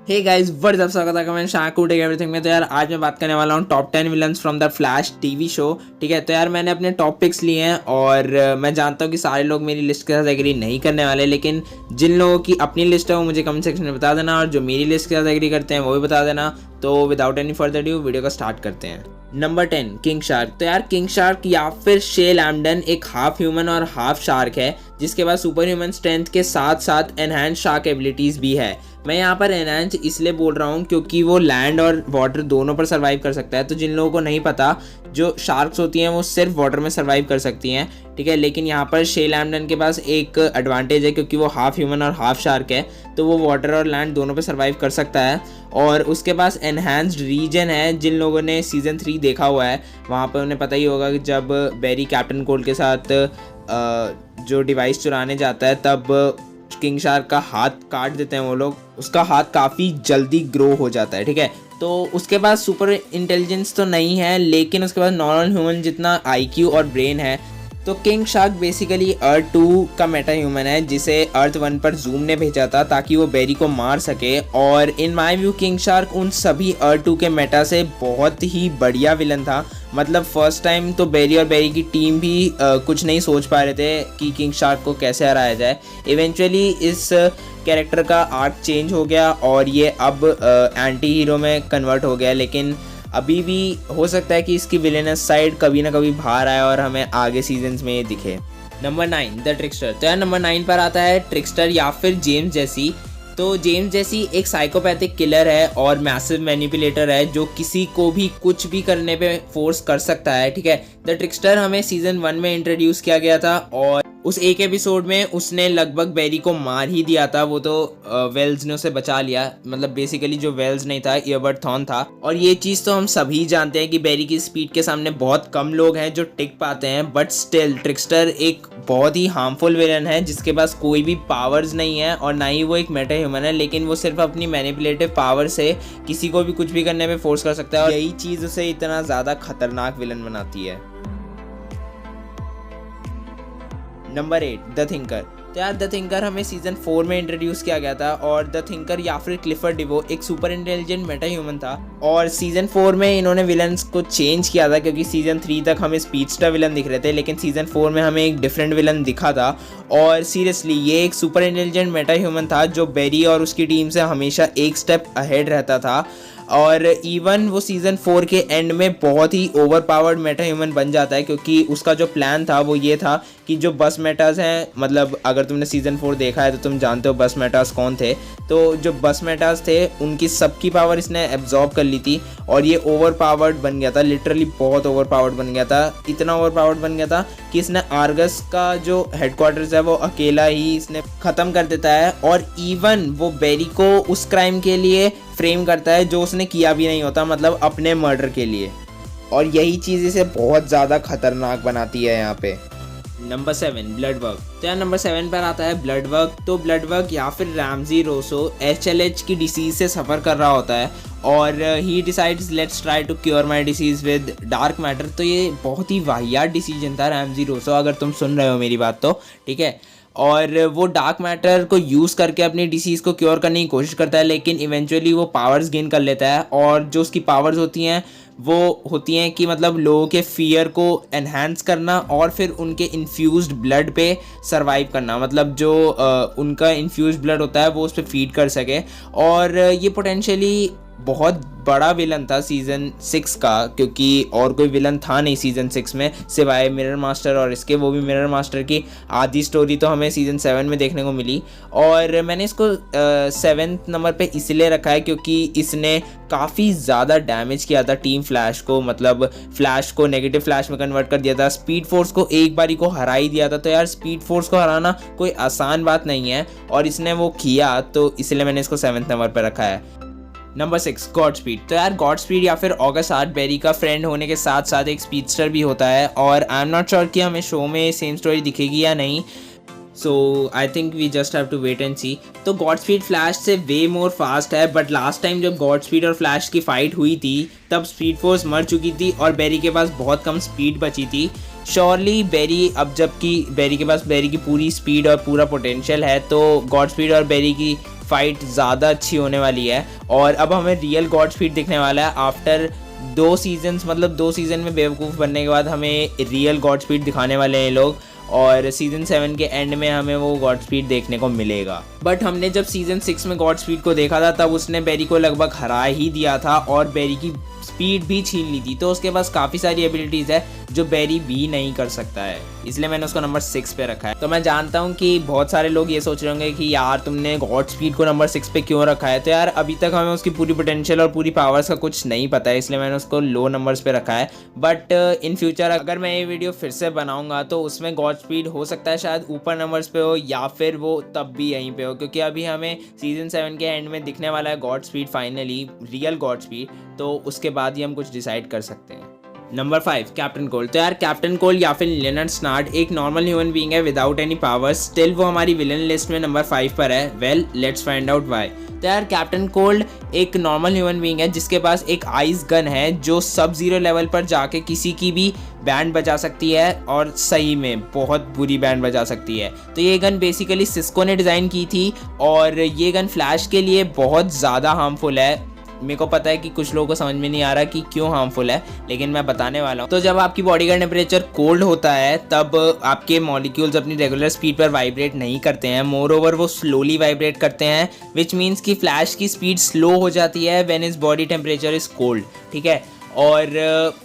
Hey guys what's up, स्वागत है comment shark take everything में। तो यार आज मैं बात करने वाला हूँ top 10 villains from the flash TV show. ठीक है, तो यार मैंने अपने टॉप पिक्स लिए हैं और मैं जानता हूँ कि सारे लोग मेरी लिस्ट के साथ एग्री नहीं करने वाले, लेकिन जिन लोगों की अपनी लिस्ट है वो मुझे कमेंट सेक्शन में बता देना और जो मेरी लिस्ट के साथ एग्री करते हैं वो भी बता देना। तो without any further due video को स्टार्ट करते हैं। Number 10 king shark. तो यार किंग शार्क या फिर शे लैम्बडन एक हाफ ह्यूमन और हाफ शार्क है जिसके पास सुपर ह्यूमन स्ट्रेंथ के साथ साथ एनहांस शार्क एबिलिटीज़ भी है। मैं यहाँ पर एनहांस इसलिए बोल रहा हूँ क्योंकि वो लैंड और वाटर दोनों पर सर्वाइव कर सकता है। तो जिन लोगों को नहीं पता, जो शार्क्स होती हैं वो सिर्फ वाटर में सर्वाइव कर सकती हैं, ठीक है। लेकिन यहाँ पर शे लैम्बडन के पास एक एडवांटेज है क्योंकि वो हाफ ह्यूमन और हाफ शार्क है, तो वो वाटर और लैंड दोनों पे सर्वाइव कर सकता है। और उसके पास एनहांस्ड रीजन है। जिन लोगों ने सीज़न 3 देखा हुआ है वहाँ पर उन्हें पता ही होगा कि जब बेरी कैप्टन कोल्ड के साथ जो डिवाइस चुराने जाता है तब किंग शार्क का हाथ काट देते हैं वो लोग, उसका हाथ काफ़ी जल्दी ग्रो हो जाता है, ठीक है। तो उसके पास सुपर इंटेलिजेंस तो नहीं है लेकिन उसके पास नॉर्मल ह्यूमन जितना आईक्यू और ब्रेन है। तो किंग शार्क बेसिकली अर्थ 2 का मेटा ह्यूमन है जिसे अर्थ 1 पर जूम ने भेजा था ताकि वो बेरी को मार सके। और in my view king shark उन सभी अर्थ 2 के मेटा से बहुत ही बढ़िया विलन था। मतलब फर्स्ट टाइम तो बेरी और बेरी की टीम भी कुछ नहीं सोच पा रहे थे कि किंग शार्क को कैसे हराया जाए। इवेंचुअली इस कैरेक्टर का आर्क चेंज हो गया और ये अब एंटी हीरो में कन्वर्ट हो गया, लेकिन अभी भी हो सकता है कि इसकी विलेनस साइड कभी ना कभी बाहर आए और हमें आगे सीजन्स में ये दिखे। Number 9 the trickster. तो यार नंबर 9 पर आता है ट्रिकस्टर या फिर जेम्स जेसी। तो जेम्स जेसी एक साइकोपैथिक किलर है और मैसिव मैनिपुलेटर है जो किसी को भी कुछ भी करने पे फोर्स कर सकता है, ठीक है। द ट्रिकस्टर हमें सीजन 1 में इंट्रोड्यूस किया गया था और उस एक एपिसोड में उसने लगभग बेरी को मार ही दिया था। वो तो वेल्स ने उसे बचा लिया, मतलब बेसिकली जो वेल्स नहीं था ईयरबड थॉर्न था। और ये चीज़ तो हम सभी जानते हैं कि बेरी की स्पीड के सामने बहुत कम लोग हैं जो टिक पाते हैं, बट स्टिल ट्रिकस्टर एक बहुत ही हार्मफुल विलन है जिसके पास कोई भी पावर्स नहीं है और ना ही वो एक मेटा ह्यूमन है, लेकिन वो सिर्फ अपनी मैनिपुलेटिव पावर से किसी को भी कुछ भी करने में फोर्स कर सकता है और यही चीज़ उसे इतना ज़्यादा खतरनाक विलन बनाती है। Number 8 the thinker. तो यार द थिंकर हमें सीजन 4 में इंट्रोड्यूस किया गया था और द थिंकर या फिर क्लिफर्ड डिवो एक सुपर इंटेलिजेंट मेटा ह्यूमन था। और सीजन 4 में इन्होंने विलन्स को चेंज किया था क्योंकि सीजन 3 तक हमें स्पीडस्टर विलन दिख रहे थे, लेकिन सीजन 4 में हमें एक डिफरेंट विलन दिखा था। और सीरियसली ये एक सुपर इंटेलिजेंट मेटा ह्यूमन था जो बेरी और उसकी टीम से हमेशा एक स्टेप अहेड रहता था। और इवन वो सीज़न 4 के एंड में बहुत ही ओवर पावर्ड मेटा ह्यूमन बन जाता है क्योंकि उसका जो प्लान था वो ये था कि जो बस मेटास हैं, मतलब अगर तुमने सीज़न 4 देखा है तो तुम जानते हो बस मेटास कौन थे। तो जो बस मेटास थे उनकी सबकी पावर इसने एब्जॉर्ब कर ली थी और ये ओवर पावर्ड बन गया था, लिटरली बहुत ओवर पावर्ड बन गया था। इतना ओवर पावर्ड बन गया था कि इसने आर्गस का जो हेडक्वार्टर्स है वो अकेला ही इसने ख़त्म कर देता है और इवन वो बेरी को उस क्राइम के लिए फ्रेम करता है जो उसने किया भी नहीं होता, मतलब अपने मर्डर के लिए। और यही चीज़ इसे बहुत ज़्यादा खतरनाक बनाती है यहाँ पे। Number 7 blood work. तो यार नंबर 7 पर आता है ब्लड वर्क। तो ब्लड वर्क या फिर रैमजी रोसो HLH की डिसीज़ से सफ़र कर रहा होता है और ही decides let's try to cure my disease with dark matter. तो ये बहुत ही वाहियात डिसीजन था रैमजी रोसो, अगर तुम सुन रहे हो मेरी बात तो, ठीक है। और वो डार्क मैटर को यूज़ करके अपनी डिसीज़ को क्योर करने की कोशिश करता है, लेकिन इवेंचुअली वो पावर्स गेन कर लेता है और जो उसकी पावर्स होती हैं वो होती हैं कि मतलब लोगों के फियर को एनहांस करना और फिर उनके इन्फ्यूज्ड ब्लड पे सरवाइव करना, मतलब जो उनका इन्फ्यूज्ड ब्लड होता है वो उस पर फीड कर सके। और ये पोटेंशियली बहुत बड़ा विलन था सीज़न 6 का क्योंकि और कोई विलन था नहीं सीज़न 6 में सिवाय मिरर मास्टर और इसके, वो भी मिरर मास्टर की आधी स्टोरी तो हमें सीज़न 7 में देखने को मिली। और मैंने इसको 7th नंबर पे इसलिए रखा है क्योंकि इसने काफ़ी ज़्यादा डैमेज किया था टीम फ्लैश को, मतलब फ्लैश को नेगेटिव फ्लैश में कन्वर्ट कर दिया था, स्पीड फोर्स को एक बारी को हरा ही दिया था। तो यार स्पीड फोर्स को हराना कोई आसान बात नहीं है और इसने वो किया, तो इसलिए मैंने इसको 7th नंबर पर रखा है। Number 6 God speed. तो यार गॉड स्पीड या फिर ऑगस्ट आर्ट बेरी का फ्रेंड होने के साथ साथ एक स्पीडस्टर भी होता है और आई एम नॉट श्योर कि हमें शो में सेम स्टोरी दिखेगी या नहीं, so I think we just have to wait and see. तो गॉड स्पीड फ्लैश से वे मोर फास्ट है, बट लास्ट टाइम जब गॉड स्पीड और फ्लैश की फाइट हुई थी तब स्पीड फोर्स मर चुकी थी और बेरी के पास बहुत कम स्पीड बची थी। श्योरली बेरी, अब जबकि बेरी के पास बेरी की पूरी स्पीड और पूरा पोटेंशियल है, तो गॉड स्पीड और बेरी की फाइट ज़्यादा अच्छी होने वाली है। और अब हमें रियल गॉड स्पीड दिखने वाला है आफ्टर 2 सीजन्स, मतलब 2 सीज़न में बेवकूफ़ बनने के बाद हमें रियल गॉड स्पीड दिखाने वाले हैं लोग, और सीज़न 7 के एंड में हमें वो गॉड स्पीड देखने को मिलेगा। बट हमने जब सीज़न 6 में गॉड स्पीड को देखा था तब उसने बेरी को लगभग हरा ही दिया था और बेरी की स्पीड भी छीन ली थी, तो उसके पास काफ़ी सारी एबिलिटीज़ है जो बेरी भी नहीं कर सकता है, इसलिए मैंने उसको नंबर 6 पे रखा है। तो मैं जानता हूँ कि बहुत सारे लोग ये सोच रहे होंगे कि यार तुमने गॉड स्पीड को नंबर 6 पे क्यों रखा है, तो यार अभी तक हमें उसकी पूरी पोटेंशियल और पूरी पावर्स का कुछ नहीं पता है, इसलिए मैंने उसको लो नंबर्स पे रखा है। बट इन फ्यूचर अगर मैं ये वीडियो फिर से बनाऊंगा तो उसमें गॉड स्पीड हो सकता है शायद ऊपर नंबर्स पे हो या फिर वो तब भी यहीं पे हो, क्योंकि अभी हमें सीजन 7 के एंड में दिखने वाला है God speed, finally real God speed, तो उसके बाद ही हम कुछ डिसाइड कर सकते हैं। Number 5 captain cold. तो यार कैप्टन कोल्ड या फिर लेनर्ड स्नार्ड एक नॉर्मल ह्यूमन बीइंग है विदाउट एनी पावर्स, स्टिल वो हमारी विलन लिस्ट में नंबर 5 पर है। Well let's find out why. तो यार कैप्टन कोल्ड एक नॉर्मल ह्यूमन बीइंग है जिसके पास एक आइस गन है जो सब जीरो लेवल पर जाके किसी की भी बैंड बजा सकती है, और सही में बहुत बुरी बैंड बजा सकती है। तो ये गन बेसिकली सिस्को ने डिज़ाइन की थी और ये गन फ्लैश के लिए बहुत ज़्यादा हार्मफुल है। मेरे को पता है कि कुछ लोगों को समझ में नहीं आ रहा कि क्यों हार्मफुल है, लेकिन मैं बताने वाला हूँ। तो जब आपकी बॉडी का टेम्परेचर कोल्ड होता है तब आपके मॉलिक्यूल्स अपनी रेगुलर स्पीड पर वाइब्रेट नहीं करते हैं, मोर ओवर वो स्लोली वाइब्रेट करते हैं, विच मीन्स कि फ्लैश की स्पीड स्लो हो जाती है when is body temperature is cold, ठीक है। और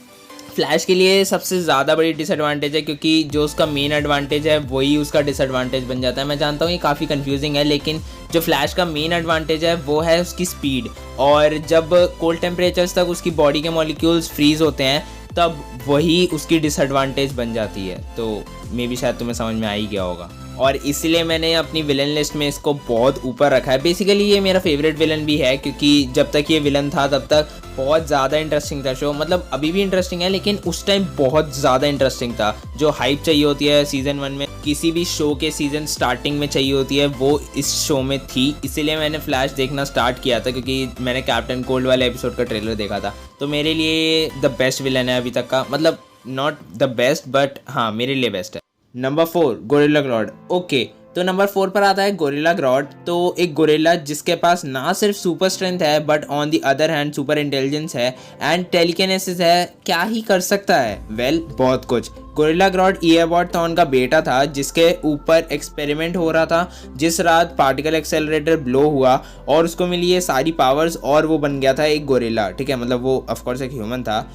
फ्लैश के लिए सबसे ज़्यादा बड़ी डिसएडवांटेज है, क्योंकि जो उसका मेन एडवांटेज है वही उसका डिसएडवांटेज बन जाता है। मैं जानता हूँ ये काफ़ी कंफ्यूजिंग है, लेकिन जो फ्लैश का मेन एडवांटेज है वो है उसकी स्पीड, और जब कोल्ड टेम्परेचर्स तक उसकी बॉडी के मॉलिक्यूल्स फ्रीज होते हैं तब वही उसकी डिसएडवांटेज बन जाती है। तो मे बी शायद तुम्हें समझ में आ ही गया होगा, और इसीलिए मैंने अपनी विलन लिस्ट में इसको बहुत ऊपर रखा है। बेसिकली ये मेरा फेवरेट विलन भी है, क्योंकि जब तक ये विलन था तब तक बहुत ज़्यादा इंटरेस्टिंग था शो, मतलब अभी भी इंटरेस्टिंग है लेकिन उस टाइम बहुत ज़्यादा इंटरेस्टिंग था। जो हाइप चाहिए होती है सीज़न 1 में, किसी भी शो के सीज़न स्टार्टिंग में चाहिए होती है, वो इस शो में थी। इसीलिए मैंने फ्लैश देखना स्टार्ट किया था, क्योंकि मैंने कैप्टन कोल्ड वाले एपिसोड का ट्रेलर देखा था। तो मेरे लिए द बेस्ट विलन है अभी तक का, मतलब नॉट द बेस्ट बट हाँ मेरे लिए बेस्ट है। Number 4 Gorilla Grodd. ओके, तो नंबर 4 पर आता है गोरिल्ला ग्रॉड। तो एक गोरिल्ला जिसके पास ना सिर्फ सुपर स्ट्रेंथ है but on the other hand super intelligence है एंड टेलीकिनेसिस है। क्या ही कर सकता है? वेल बहुत कुछ। गोरिल्ला ग्रॉड ईएबॉट थॉन का बेटा था जिसके ऊपर एक्सपेरिमेंट हो रहा था जिस रात पार्टिकल एक्सेलरेटर ब्लो हुआ और उसको मिली ये सारी पावर्स और वो बन गया था एक गोरिल्ला, ठीक है, मतलब वो ऑफकोर्स एक ह्यूमन था।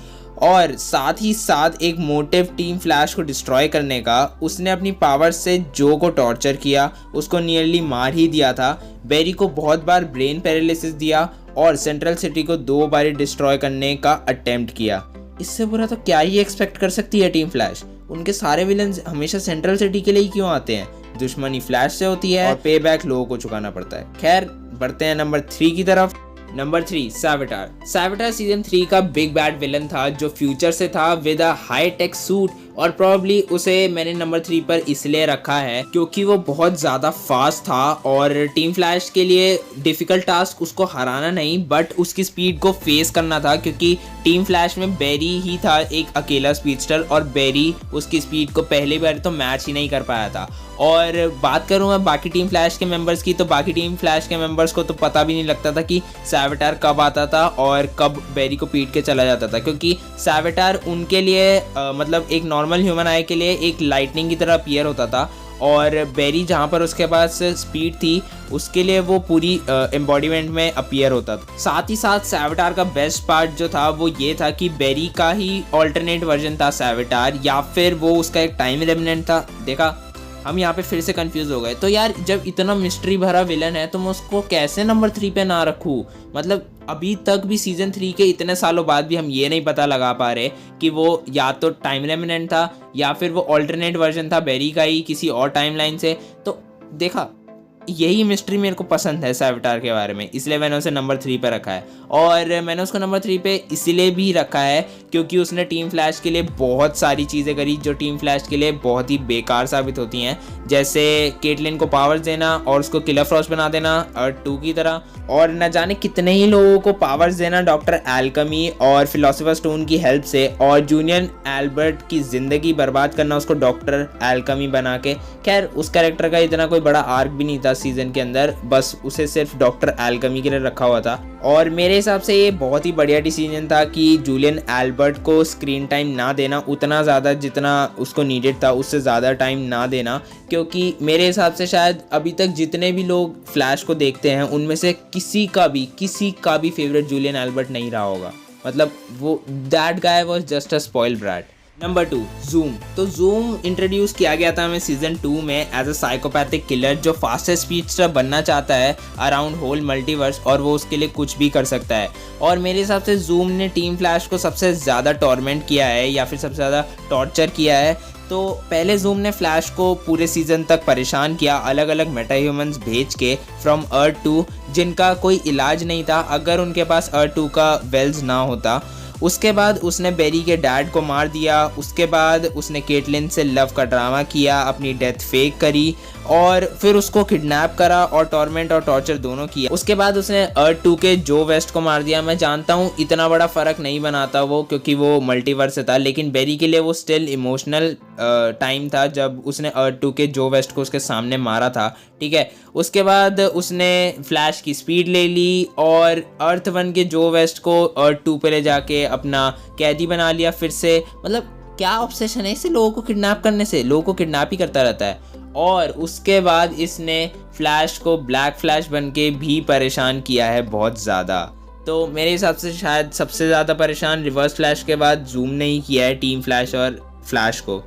और साथ ही साथ एक मोटिव टीम फ्लैश को डिस्ट्रॉय करने का। उसने अपनी पावर से जो को टॉर्चर किया, उसको नियरली मार ही दिया था। बेरी को बहुत बार ब्रेन पैरालिसिस दिया और सेंट्रल सिटी को 2 बार डिस्ट्रॉय करने का अटेम्प्ट किया। इससे बुरा तो क्या ही एक्सपेक्ट कर सकती है टीम फ्लैश। उनके सारे विलन्स हमेशा सेंट्रल सिटी के लिए ही क्यों आते हैं? दुश्मनी फ्लैश से होती है और पे बैक लोगों को चुकाना पड़ता है। खैर बढ़ते हैं नंबर 3 की तरफ। नंबर 3 सैविटार। सैविटार सीजन 3 का बिग बैड विलन था जो फ्यूचर से था with a high tech suit, और प्रॉब्ली उसे मैंने नंबर 3 पर इसलिए रखा है क्योंकि वो बहुत ज़्यादा फास्ट था और टीम फ्लैश के लिए डिफ़िकल्ट टास्क उसको हराना नहीं बट उसकी स्पीड को फेस करना था, क्योंकि टीम फ्लैश में बेरी ही था एक अकेला स्पीडस्टर और बेरी उसकी स्पीड को पहली बार तो मैच ही नहीं कर पाया था। और बात करूँ मैं बाकी टीम फ्लैश के मेंबर्स की, तो बाकी टीम फ्लैश के मेंबर्स को तो पता भी नहीं लगता था कि सैविटार कब आता था और कब बेरी को पीट के चला जाता था, क्योंकि सैविटार उनके लिए मतलब एक नॉर्मल ह्यूमन आई के लिए एक लाइटनिंग की तरह अपीयर होता था, और बेरी जहाँ पर उसके पास स्पीड थी उसके लिए वो पूरी एम्बॉडीमेंट में अपीयर होता था। साथ ही साथ सैविटार का बेस्ट पार्ट जो था वो ये था कि बेरी का ही ऑल्टरनेट वर्जन था सैविटार, या फिर वो उसका एक टाइम रेमिनेंट था। देखा, हम यहाँ पे फिर से कंफ्यूज हो गए। तो यार जब इतना मिस्ट्री भरा विलन है तो मैं उसको कैसे नंबर 3 पे ना रखूँ? मतलब अभी तक भी सीजन 3 के इतने सालों बाद भी हम ये नहीं पता लगा पा रहे कि वो या तो टाइम रेमिनेंट था या फिर वो ऑल्टरनेट वर्जन था बेरी का ही किसी और टाइमलाइन से। तो देखा, यही मिस्ट्री मेरे को पसंद है सैविटार के बारे में, इसलिए मैंने उसे नंबर 3 पे रखा है। और मैंने उसको नंबर 3 पे इसलिए भी रखा है क्योंकि उसने टीम फ्लैश के लिए बहुत सारी चीज़ें करी जो टीम फ्लैश के लिए बहुत ही बेकार साबित होती हैं, जैसे केटलिन को पावर्स देना और उसको किलर फ्रॉस्ट बना देना अर्थ 2 की तरह, और न जाने कितने ही लोगों को पावर्स देना डॉक्टर एल्केमी और फिलोसोफर स्टोन की हेल्प से, और जूलियन एल्बर्ट की ज़िंदगी बर्बाद करना उसको डॉक्टर एल्केमी बना के। खैर उस कैरेक्टर का इतना कोई बड़ा आर्क भी नहीं था सीज़न के अंदर, बस उसे सिर्फ डॉक्टर एल्केमी के लिए रखा हुआ था। और मेरे हिसाब से ये बहुत ही बढ़िया डिसीजन था कि जूलियन एल्बर्ट को स्क्रीन टाइम ना देना, उतना ज़्यादा जितना उसको नीडेड था उससे ज़्यादा टाइम ना देना, क्योंकि मेरे हिसाब से शायद अभी तक जितने भी लोग फ्लैश को देखते हैं उनमें से किसी का भी फेवरेट जूलियन एल्बर्ट नहीं रहा होगा। मतलब वो that guy was just a spoiled brat. Number 2, zoom. तो जूम इंट्रोड्यूस किया गया था हमें सीजन 2 में एज अ साइकोपैथिक किलर जो फास्टेस्ट स्पीडस्टर बनना चाहता है अराउंड होल मल्टीवर्स, और वो उसके लिए कुछ भी कर सकता है। और मेरे हिसाब से जूम ने टीम फ्लैश को सबसे ज़्यादा टॉर्मेंट किया है या फिर सबसे ज़्यादा टॉर्चर किया है। तो पहले जूम ने फ्लैश को पूरे सीज़न तक परेशान किया, अलग अलग मेटा ह्यूमंस भेज के फ्रॉम अर्थ 2 जिनका कोई इलाज नहीं था अगर उनके पास अर्थ 2 का वेल्स ना होता। उसके बाद उसने बेरी के डैड को मार दिया, उसके बाद उसने केटलिन से लव का ड्रामा किया, अपनी डेथ फेक करी और फिर उसको किडनैप करा और टॉर्मेंट और टॉर्चर दोनों किया। उसके बाद उसने अर्थ 2 के जो वेस्ट को मार दिया। मैं जानता हूँ इतना बड़ा फ़र्क नहीं बनाता वो, क्योंकि वो मल्टीवर्स से था, लेकिन बेरी के लिए वो स्टिल इमोशनल टाइम था जब उसने अर्थ 2 के जो वेस्ट को उसके सामने मारा था। ठीक है, उसके बाद उसने फ्लैश की स्पीड ले ली और अर्थ 1 के जो वेस्ट को अर्थ 2 पे ले जाके अपना कैदी बना लिया फिर से। मतलब क्या ऑब्सेशन है इसे लोगों को किडनैप करने से, लोगों को किडनैप ही करता रहता है। और उसके बाद इसने फ्लैश को ब्लैक फ्लैश बन के भी परेशान किया है बहुत ज़्यादा। तो मेरे हिसाब से शायद सबसे ज़्यादा परेशान रिवर्स फ्लैश के बाद जूम ने ही किया है टीम फ्लैश और फ्लैश को।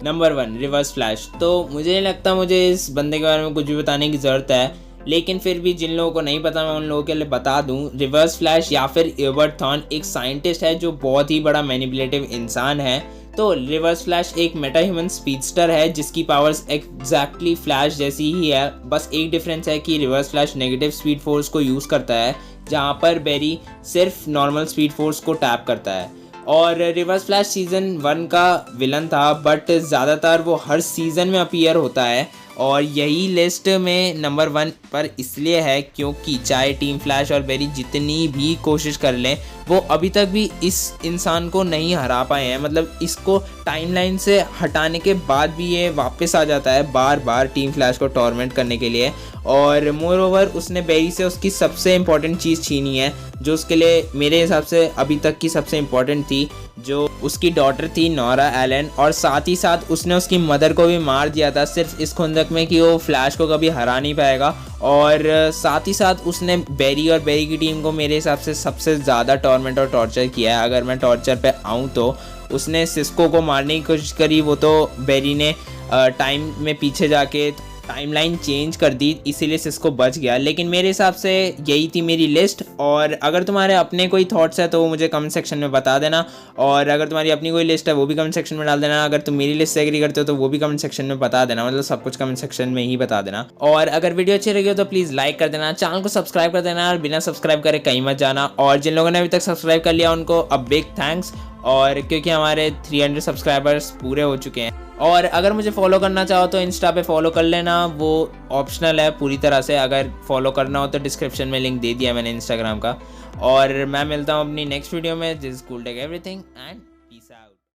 Number 1, reverse flash. तो मुझे नहीं लगता मुझे इस बंदे के बारे में कुछ भी बताने की ज़रूरत है, लेकिन फिर भी जिन लोगों को नहीं पता मैं उन लोगों के लिए बता दूं। रिवर्स फ्लैश या फिर एबर्ट थॉर्न एक साइंटिस्ट है जो बहुत ही बड़ा मैनिपुलेटिव इंसान है। तो रिवर्स फ्लैश एक मेटा ह्यूमन स्पीडस्टर है जिसकी पावर्स एग्जैक्टली फ्लैश जैसी ही है, बस एक डिफरेंस है कि reverse flash negative speed force को यूज़ करता है जहाँ पर बेरी सिर्फ नॉर्मल स्पीड फोर्स को टैप करता है। और रिवर्स फ्लैश सीज़न 1 का विलन था, बट ज़्यादातर वो हर सीज़न में अपीयर होता है और यही लिस्ट में नंबर 1 पर इसलिए है क्योंकि चाहे टीम फ्लैश और बेरी जितनी भी कोशिश कर लें वो अभी तक भी इस इंसान को नहीं हरा पाए हैं। मतलब इसको टाइमलाइन से हटाने के बाद भी ये वापस आ जाता है बार बार टीम फ्लैश को टॉर्मेंट करने के लिए। और मोर ओवर उसने बेरी से उसकी सबसे इम्पॉर्टेंट चीज़ छीनी है जो उसके लिए मेरे हिसाब से अभी तक की सबसे इम्पॉर्टेंट थी, जो उसकी डॉटर थी नोरा एलन। और साथ ही साथ उसने उसकी मदर को भी मार दिया था सिर्फ इस खुंदक में कि वो फ्लैश को कभी हरा नहीं पाएगा। और साथ ही साथ उसने बेरी और बेरी की टीम को मेरे हिसाब से सबसे ज़्यादा टॉर्मेंट और टॉर्चर किया है। अगर मैं टॉर्चर पे आऊँ तो उसने सिस्को को मारने की कोशिश करी, वो तो बेरी ने टाइम में पीछे जाके टाइमलाइन चेंज कर दी इसीलिए सिस्को बच गया। लेकिन मेरे हिसाब से यही थी मेरी लिस्ट। और अगर तुम्हारे अपने कोई थॉट्स है तो वो मुझे कमेंट सेक्शन में बता देना, और अगर तुम्हारी अपनी कोई लिस्ट है वो भी कमेंट सेक्शन में डाल देना। अगर तुम मेरी लिस्ट से एग्री करते हो तो वो भी कमेंट सेक्शन में बता देना, मतलब सब कुछ कमेंट सेक्शन में ही बता देना। और अगर वीडियो अच्छी लगी हो तो प्लीज़ लाइक कर देना, चैनल को सब्सक्राइब कर देना और बिना सब्सक्राइब करे कहीं मत जाना। और जिन लोगों ने अभी तक सब्सक्राइब कर लिया उनको अ बिग थैंक्स, और क्योंकि हमारे 300 सब्सक्राइबर्स पूरे हो चुके हैं। और अगर मुझे फॉलो करना चाहो तो इंस्टा पे फॉलो कर लेना, वो ऑप्शनल है पूरी तरह से। अगर फॉलो करना हो तो डिस्क्रिप्शन में लिंक दे दिया मैंने इंस्टाग्राम का। और मैं मिलता हूँ अपनी नेक्स्ट वीडियो में। This is cool tech everything and